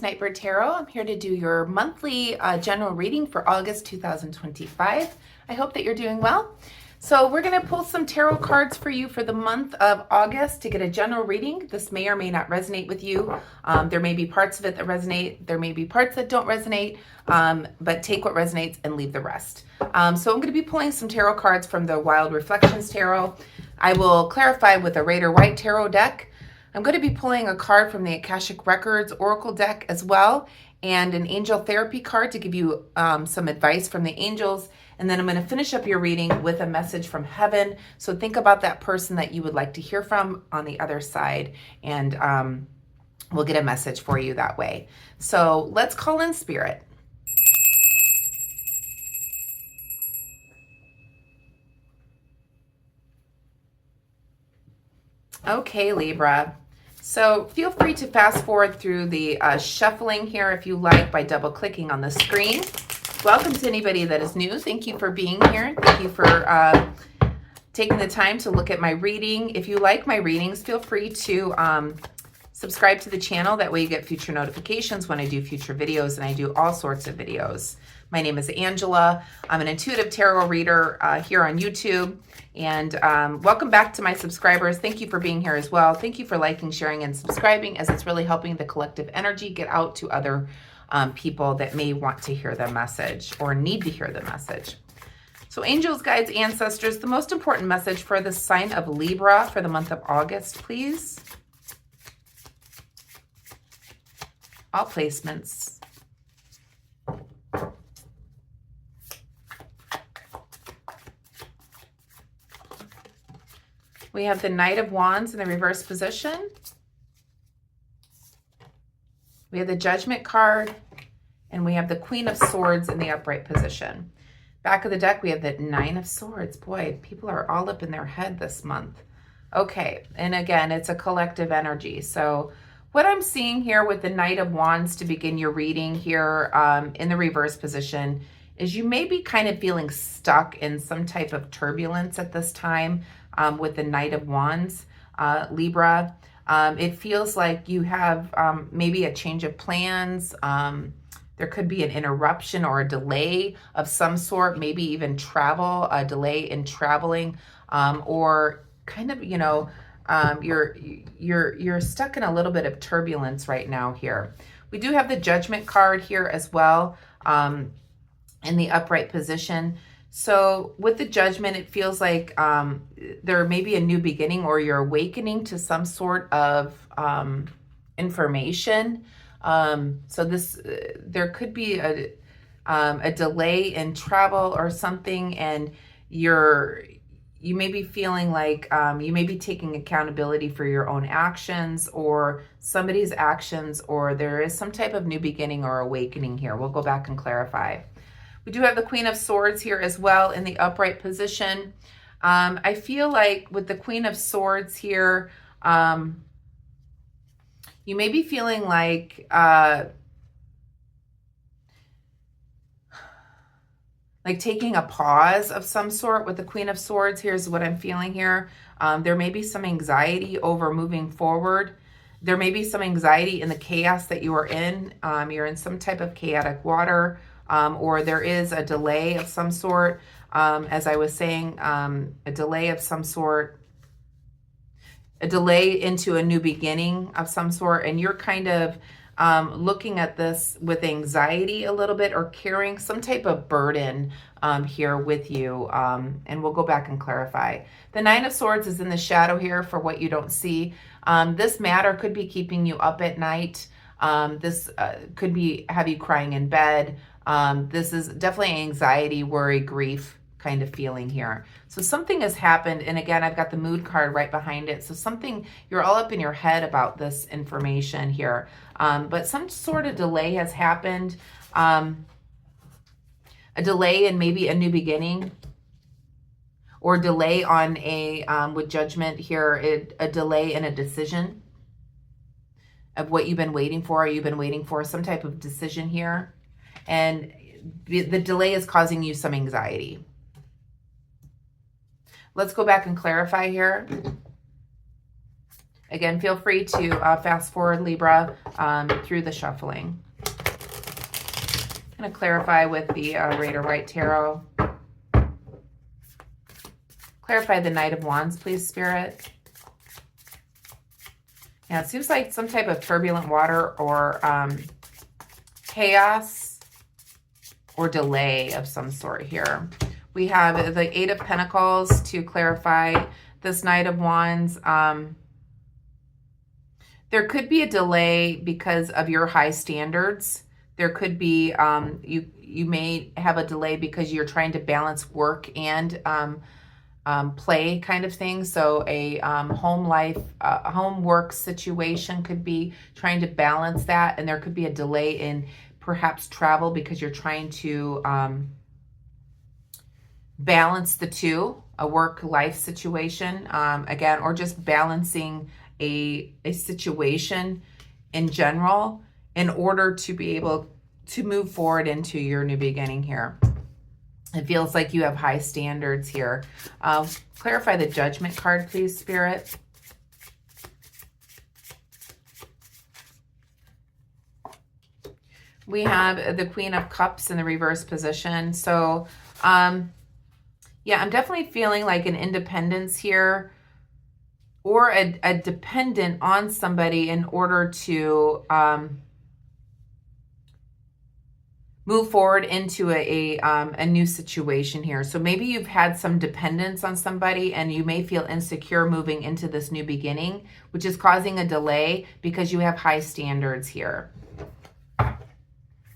is Nightbird Tarot. I'm here to do your monthly general reading for August 2025. I hope that you're doing well. So we're going to pull some tarot cards for you for the month of August to get a general reading. This may or may not resonate with you. There may be parts of it that resonate. There may be parts that don't resonate, but take what resonates and leave the rest. So I'm going to be pulling some tarot cards from the Wild Reflections Tarot. I will clarify with a Raider White Tarot deck. I'm going to be pulling a card from the Akashic Records Oracle deck as well, and an Angel Therapy card to give you some advice from the angels. And then I'm going to finish up your reading with a message from heaven. So think about that person that you would like to hear from on the other side, and we'll get a message for you that way. So let's call in spirit. Okay, Libra. So feel free to fast forward through the shuffling here if you like by double clicking on the screen. Welcome to anybody that is new. Thank you for being here. Thank you for taking the time to look at my reading. If you like my readings, feel free to subscribe to the channel. That way you get future notifications when I do future videos, and I do all sorts of videos. My name is Angela. I'm an intuitive tarot reader here on YouTube. And welcome back to my subscribers. Thank you for being here as well. Thank you for liking, sharing, and subscribing, as it's really helping the collective energy get out to other people that may want to hear the message or need to hear the message. So angels, guides, ancestors, the most important message for the sign of Libra for the month of August, please. All placements. We have the Knight of Wands in the reverse position. We have the Judgment card, and we have the Queen of Swords in the upright position. Back of the deck, we have the Nine of Swords. Boy, people are all up in their head this month. Okay, and again, it's a collective energy. So what I'm seeing here with the Knight of Wands to begin your reading here in the reverse position is you may be kind of feeling stuck in some type of turbulence at this time with the Knight of Wands, Libra. It feels like you have maybe a change of plans. There could be an interruption or a delay of some sort, maybe even travel, a delay in traveling, or kind of, you know, you're stuck in a little bit of turbulence right now here. We do have the Judgment card here as well in the upright position. So with the Judgment, it feels like there may be a new beginning, or you're awakening to some sort of information. So this, there could be a delay in travel or something, and you may be feeling like you may be taking accountability for your own actions or somebody's actions, or there is some type of new beginning or awakening here. We'll go back and clarify. We do have the Queen of Swords here as well in the upright position. I feel like with the Queen of Swords here, you may be feeling like taking a pause of some sort with the Queen of Swords. Here's what I'm feeling here. There may be some anxiety over moving forward. There may be some anxiety in the chaos that you are in. You're in some type of chaotic water. Or there is a delay of some sort, as I was saying, a delay of some sort, a delay into a new beginning of some sort, and you're kind of looking at this with anxiety a little bit, or carrying some type of burden here with you, and we'll go back and clarify. The Nine of Swords is in the shadow here for what you don't see. This matter could be keeping you up at night. This could be have you crying in bed. This is definitely anxiety, worry, grief kind of feeling here. So something has happened. And again, I've got the Mood card right behind it. So something, you're all up in your head about this information here. But some sort of delay has happened. A delay in maybe a new beginning, or delay on a, with Judgment here, a delay in a decision of what you've been waiting for. You've been waiting for some type of decision here. And the delay is causing you some anxiety. Let's go back and clarify here. Again, feel free to fast forward, Libra, through the shuffling. I'm going to clarify with the Rider White Tarot. Clarify the Knight of Wands, please, Spirit. Yeah, it seems like some type of turbulent water or chaos or delay of some sort here. We have the Eight of Pentacles to clarify this Knight of Wands. There could be a delay because of your high standards. There could be, you may have a delay because you're trying to balance work and play kind of thing. So a home life, home work situation could be trying to balance that. And there could be a delay in perhaps travel because you're trying to balance the two, a work-life situation, again, or just balancing a situation in general in order to be able to move forward into your new beginning here. It feels like you have high standards here. Clarify the Judgment card, please, Spirit. We have the Queen of Cups in the reverse position. So, yeah, I'm definitely feeling like an independence here, or a dependent on somebody in order to move forward into a new situation here. So maybe you've had some dependence on somebody and you may feel insecure moving into this new beginning, which is causing a delay because you have high standards here.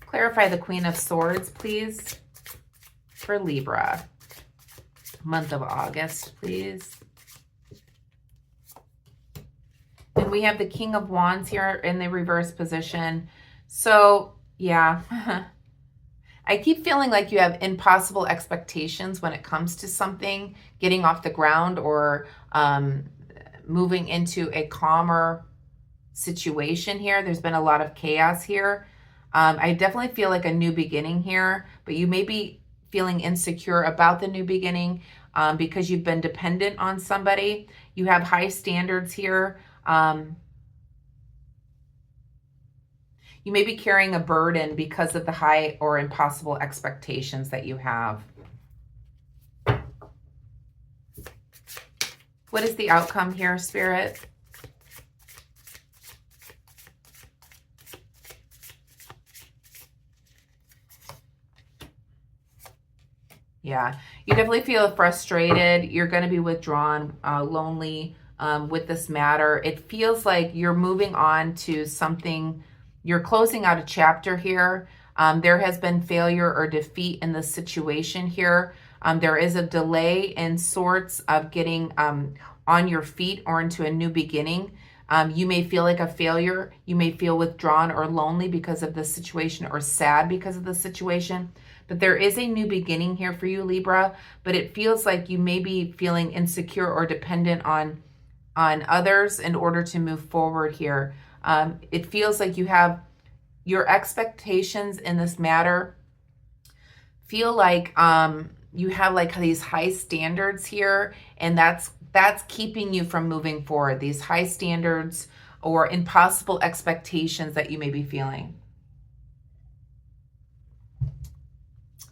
Clarify the Queen of Swords, please, for Libra. Month of August, please. And we have the King of Wands here in the reverse position. So, yeah. I keep feeling like you have impossible expectations when it comes to something getting off the ground or moving into a calmer situation here. There's been a lot of chaos here. I definitely feel like a new beginning here, but you may be feeling insecure about the new beginning because you've been dependent on somebody. You have high standards here. You may be carrying a burden because of the high or impossible expectations that you have. What is the outcome here, Spirit? Yeah, you definitely feel frustrated. You're going to be withdrawn, lonely with this matter. It feels like you're moving on to something. You're closing out a chapter here. There has been failure or defeat in this situation here. There is a delay in sorts of getting on your feet or into a new beginning. You may feel like a failure. You may feel withdrawn or lonely because of this situation, or sad because of the situation. But there is a new beginning here for you, Libra. But it feels like you may be feeling insecure or dependent on others in order to move forward here. It feels like you have your expectations in this matter feel like you have like these high standards here, and that's keeping you from moving forward. These high standards or impossible expectations that you may be feeling.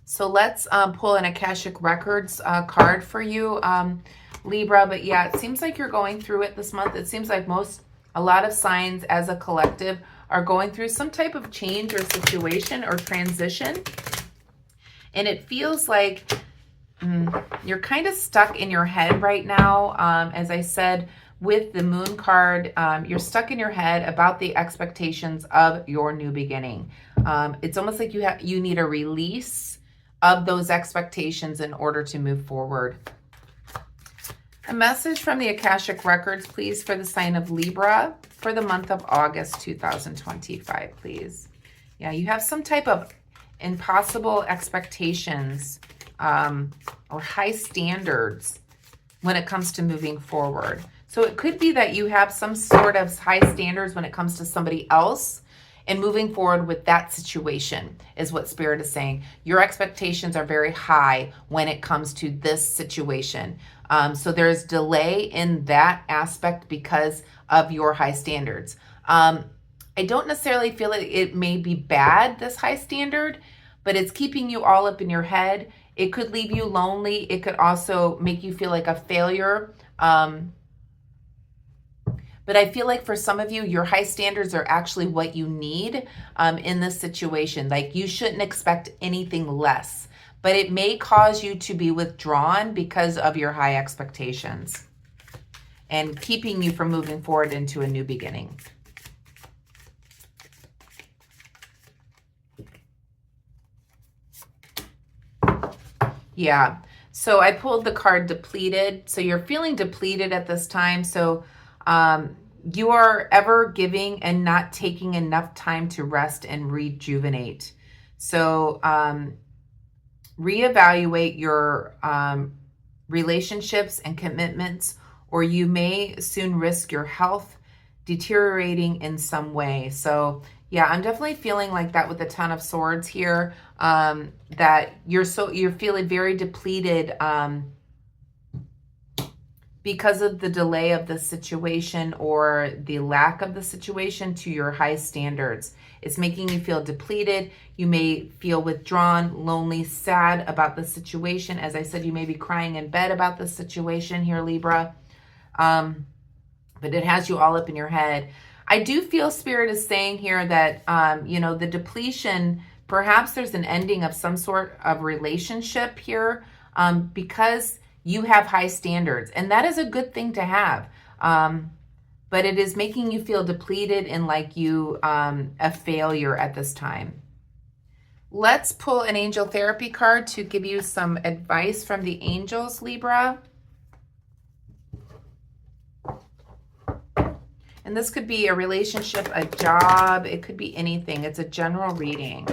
So let's pull an Akashic Records card for you, Libra. But yeah, it seems like you're going through it this month. It seems like a lot of signs as a collective are going through some type of change or situation or transition. And it feels like you're kind of stuck in your head right now. As I said, with the Moon card, you're stuck in your head about the expectations of your new beginning. It's almost like you need a release of those expectations in order to move forward. A message from the Akashic Records, please, for the sign of Libra for the month of August 2025, please. Yeah, you have some type of impossible expectations or high standards when it comes to moving forward. So it could be that you have some sort of high standards when it comes to somebody else, and moving forward with that situation is what Spirit is saying. Your expectations are very high when it comes to this situation. So there's delay in that aspect because of your high standards. I don't necessarily feel like it may be bad, this high standard, but it's keeping you all up in your head. It could leave you lonely. It could also make you feel like a failure. But I feel like for some of you, your high standards are actually what you need in this situation. Like, you shouldn't expect anything less, but it may cause you to be withdrawn because of your high expectations and keeping you from moving forward into a new beginning. Yeah. So I pulled the card depleted. So you're feeling depleted at this time. So you are ever giving and not taking enough time to rest and rejuvenate. So reevaluate your relationships and commitments, or you may soon risk your health deteriorating in some way. So yeah, I'm definitely feeling like that with the Ten of Swords here, that you're feeling very depleted because of the delay of the situation or the lack of the situation to your high standards. It's making you feel depleted. You may feel withdrawn, lonely, sad about the situation. As I said, you may be crying in bed about the situation here, Libra. But it has you all up in your head. I do feel Spirit is saying here that, you know, the depletion, perhaps there's an ending of some sort of relationship here because you have high standards. And that is a good thing to have. But it is making you feel depleted and like you a failure at this time. Let's pull an angel therapy card to give you some advice from the angels, Libra. And this could be a relationship, a job. It could be anything. It's a general reading.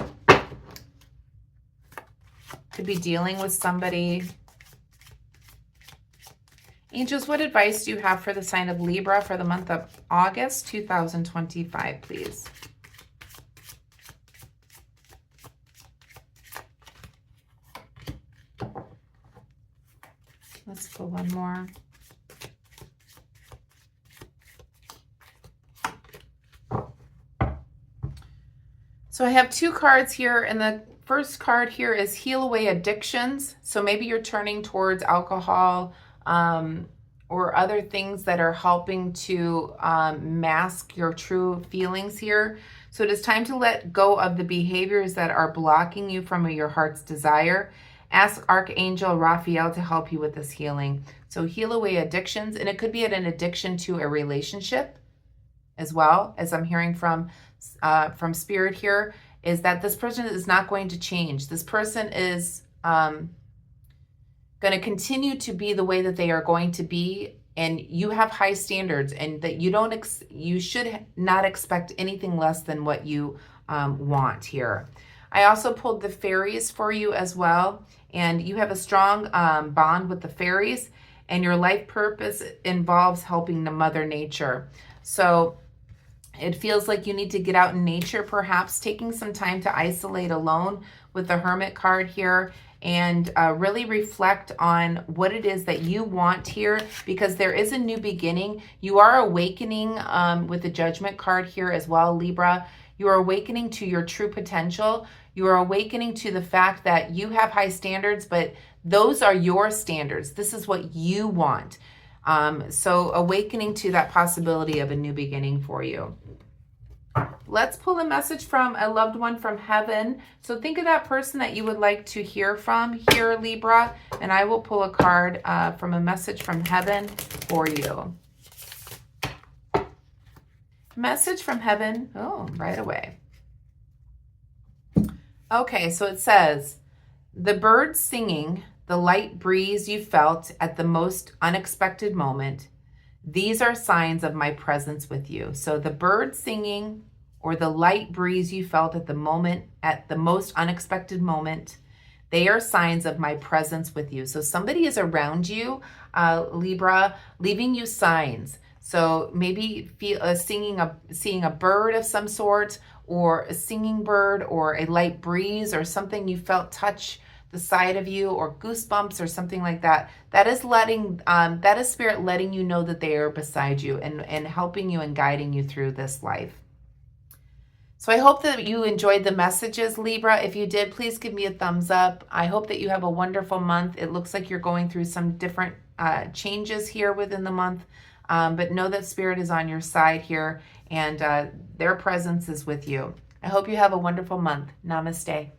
Could be dealing with somebody. Angels, what advice do you have for the sign of Libra for the month of August 2025, please? Let's pull one more. So I have two cards here, and the first card here is Heal Away Addictions. So maybe you're turning towards alcohol or other things that are helping to mask your true feelings here. So it is time to let go of the behaviors that are blocking you from your heart's desire. Ask Archangel Raphael to help you with this healing. So heal away addictions, and it could be an addiction to a relationship as well, as I'm hearing from Spirit here, is that this person is not going to change. This person is going to continue to be the way that they are going to be, and you have high standards, and that you should not expect anything less than what you want here. I also pulled the fairies for you as well, and you have a strong bond with the fairies, and your life purpose involves helping the Mother Nature. So it feels like you need to get out in nature, perhaps taking some time to isolate alone with the Hermit card here, and really reflect on what it is that you want here, because there is a new beginning. You are awakening with the Judgment card here as well, Libra. You are awakening to your true potential. You are awakening to the fact that you have high standards, but those are your standards. This is what you want. So awakening to that possibility of a new beginning for you. Let's pull a message from a loved one from heaven. So think of that person that you would like to hear from here, Libra, and I will pull a card from a message from heaven for you. Message from heaven. Oh, right away. Okay, so it says, the birds singing, the light breeze you felt at the most unexpected moment, these are signs of my presence with you. So the bird singing or the light breeze you felt at the most unexpected moment, they are signs of my presence with you. So somebody is around you, Libra, leaving you signs. So maybe seeing a bird of some sort, or a singing bird, or a light breeze, or something you felt touch the side of you, or goosebumps or something like that, that is that is Spirit letting you know that they are beside you and helping you and guiding you through this life. So I hope that you enjoyed the messages, Libra. If you did, please give me a thumbs up. I hope that you have a wonderful month. It looks like you're going through some different changes here within the month, but know that Spirit is on your side here, and their presence is with you. I hope you have a wonderful month. Namaste.